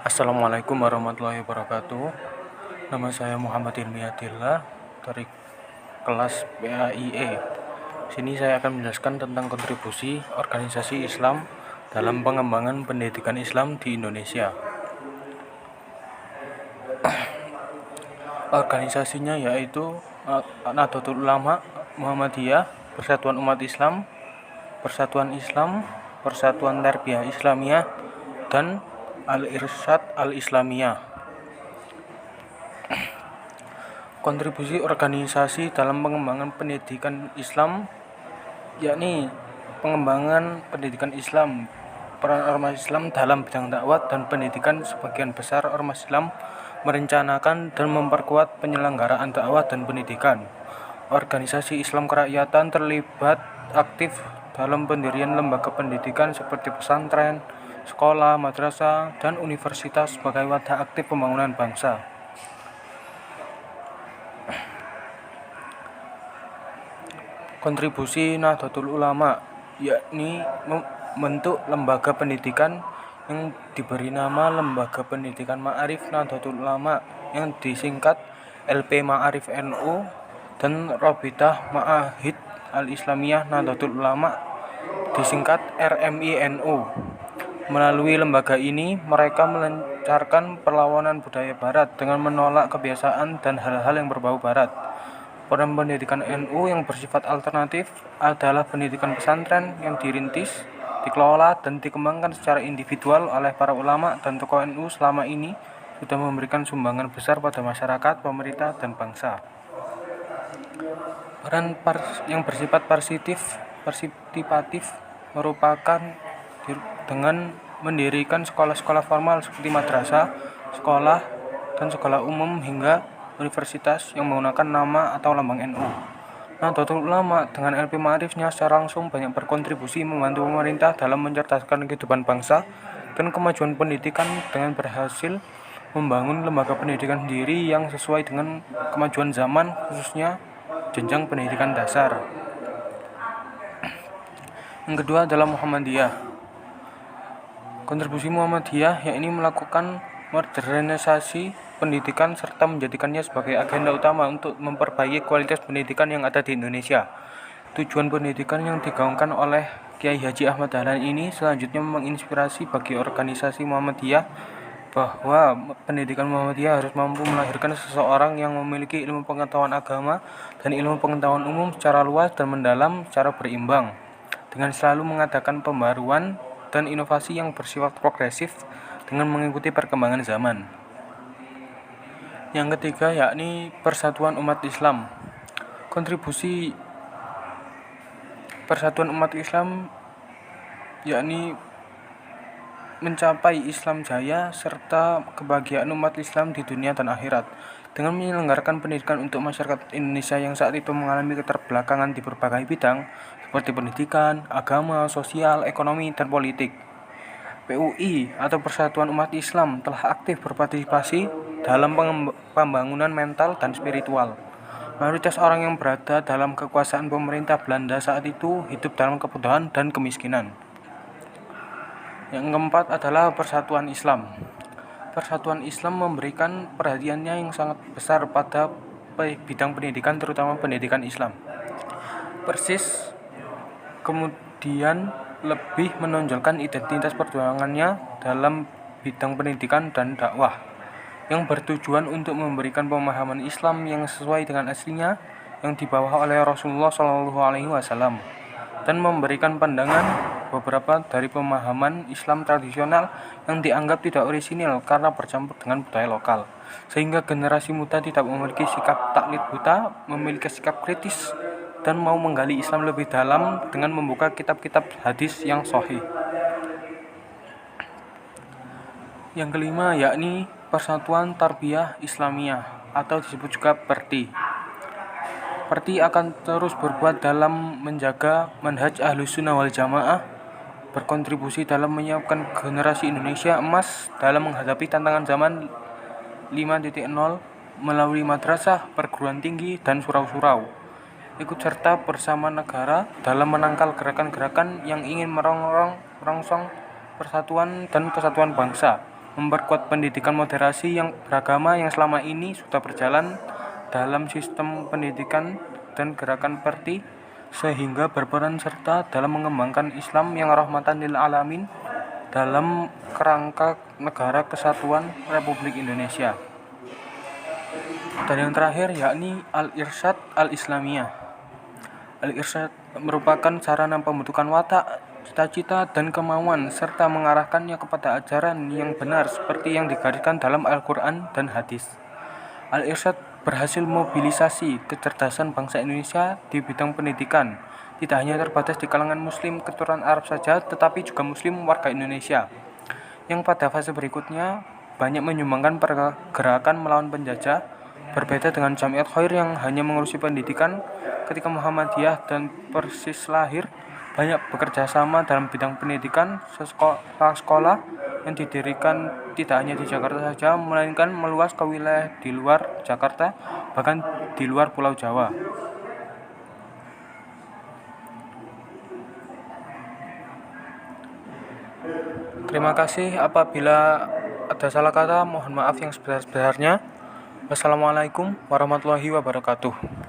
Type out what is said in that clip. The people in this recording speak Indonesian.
Assalamualaikum warahmatullahi wabarakatuh. Nama saya Muhammad Ilmiadillah dari kelas PAIE. Sini saya akan menjelaskan tentang kontribusi organisasi Islam dalam pengembangan pendidikan Islam di Indonesia. Organisasinya yaitu Nahdlatul Ulama, Muhammadiyah, Persatuan Umat Islam, Persatuan Islam, Persatuan Tarbiyah Islamiyah, dan Al-Irsyad Al-Islamiyah. Kontribusi organisasi dalam pengembangan pendidikan Islam yakni pengembangan pendidikan Islam. Peran ormas Islam dalam bidang dakwah dan pendidikan. Sebagian besar ormas Islam merencanakan dan memperkuat penyelenggaraan dakwah dan pendidikan. Organisasi Islam kerakyatan terlibat aktif dalam pendirian lembaga pendidikan seperti pesantren, sekolah, madrasah, dan universitas sebagai wadah aktif pembangunan bangsa. Kontribusi Nahdlatul Ulama yakni membentuk lembaga pendidikan yang diberi nama Lembaga Pendidikan Ma'arif Nahdlatul Ulama yang disingkat LP Ma'arif NU, dan Rabithah Ma'ahid Al-Islamiyah Nahdlatul Ulama disingkat RMI NU. Melalui lembaga ini, mereka melancarkan perlawanan budaya Barat dengan menolak kebiasaan dan hal-hal yang berbau Barat. Peran pendidikan NU yang bersifat alternatif adalah pendidikan pesantren yang dirintis, dikelola, dan dikembangkan secara individual oleh para ulama dan tokoh NU selama ini sudah memberikan sumbangan besar pada masyarakat, pemerintah, dan bangsa. Peran yang bersifat partisipatif merupakan dengan mendirikan sekolah-sekolah formal seperti madrasah, sekolah, dan sekolah umum hingga universitas yang menggunakan nama atau lambang NU. Nahdlatul Ulama dengan LP Ma'arifnya secara langsung banyak berkontribusi membantu pemerintah dalam mencerdaskan kehidupan bangsa dan kemajuan pendidikan dengan berhasil membangun lembaga pendidikan sendiri yang sesuai dengan kemajuan zaman, khususnya jenjang pendidikan dasar. Yang kedua adalah Muhammadiyah. Kontribusi Muhammadiyah yakni melakukan modernisasi pendidikan serta menjadikannya sebagai agenda utama untuk memperbaiki kualitas pendidikan yang ada di Indonesia. Tujuan pendidikan yang digaungkan oleh Kiai Haji Ahmad Dahlan ini selanjutnya menginspirasi bagi organisasi Muhammadiyah bahwa pendidikan Muhammadiyah harus mampu melahirkan seseorang yang memiliki ilmu pengetahuan agama dan ilmu pengetahuan umum secara luas dan mendalam secara berimbang, dengan selalu mengadakan pembaruan dan inovasi yang bersifat progresif dengan mengikuti perkembangan zaman. Yang ketiga yakni Persatuan Umat Islam. Kontribusi Persatuan Umat Islam yakni mencapai Islam jaya serta kebahagiaan umat Islam di dunia dan akhirat dengan menyelenggarakan pendidikan untuk masyarakat Indonesia yang saat itu mengalami keterbelakangan di berbagai bidang seperti pendidikan, agama, sosial, ekonomi, dan politik. PUI atau Persatuan Umat Islam telah aktif berpartisipasi dalam pembangunan mental dan spiritual. Mayoritas orang yang berada dalam kekuasaan pemerintah Belanda saat itu hidup dalam kebutuhan dan kemiskinan. Yang keempat adalah Persatuan Islam. Persatuan Islam memberikan perhatiannya yang sangat besar pada bidang pendidikan, terutama pendidikan Islam. Persis kemudian lebih menonjolkan identitas perjuangannya dalam bidang pendidikan dan dakwah yang bertujuan untuk memberikan pemahaman Islam yang sesuai dengan aslinya yang dibawa oleh Rasulullah SAW dan memberikan pandangan beberapa dari pemahaman Islam tradisional yang dianggap tidak orisinil karena bercampur dengan budaya lokal, sehingga generasi muda tidak memiliki sikap taklid buta, memiliki sikap kritis dan mau menggali Islam lebih dalam dengan membuka kitab-kitab hadis yang sahih. Yang kelima yakni Persatuan Tarbiyah Islamiyah atau disebut juga PERTI. PERTI akan terus berbuat dalam menjaga manhaj Ahlussunnah wal Jamaah, berkontribusi dalam menyiapkan generasi Indonesia emas dalam menghadapi tantangan zaman 5.0 melalui madrasah, perguruan tinggi, dan surau-surau. Ikut serta bersama negara dalam menangkal gerakan-gerakan yang ingin merongsong persatuan dan kesatuan bangsa, memperkuat pendidikan moderasi yang beragama yang selama ini sudah berjalan dalam sistem pendidikan dan gerakan Perti, sehingga berperan serta dalam mengembangkan Islam yang rahmatan lil alamin dalam kerangka Negara Kesatuan Republik Indonesia. Dan yang terakhir yakni Al-Irsyad Al-Islamiyah. Al-Irsyad merupakan sarana pembentukan watak, cita-cita, dan kemauan, serta mengarahkannya kepada ajaran yang benar seperti yang digariskan dalam Al-Quran dan hadis. Al-Irsyad berhasil mobilisasi kecerdasan bangsa Indonesia di bidang pendidikan, tidak hanya terbatas di kalangan Muslim keturunan Arab saja, tetapi juga Muslim warga Indonesia, yang pada fase berikutnya banyak menyumbangkan pergerakan melawan penjajah. Berbeda dengan Jamiat Khair yang hanya mengurusi pendidikan, ketika Muhammadiyah dan Persis lahir, banyak bekerja sama dalam bidang pendidikan. Sekolah-sekolah yang didirikan tidak hanya di Jakarta saja, melainkan meluas ke wilayah di luar Jakarta, bahkan di luar Pulau Jawa. Terima kasih. Apabila ada salah kata, mohon maaf yang sebesar-besarnya. Wassalamualaikum warahmatullahi wabarakatuh.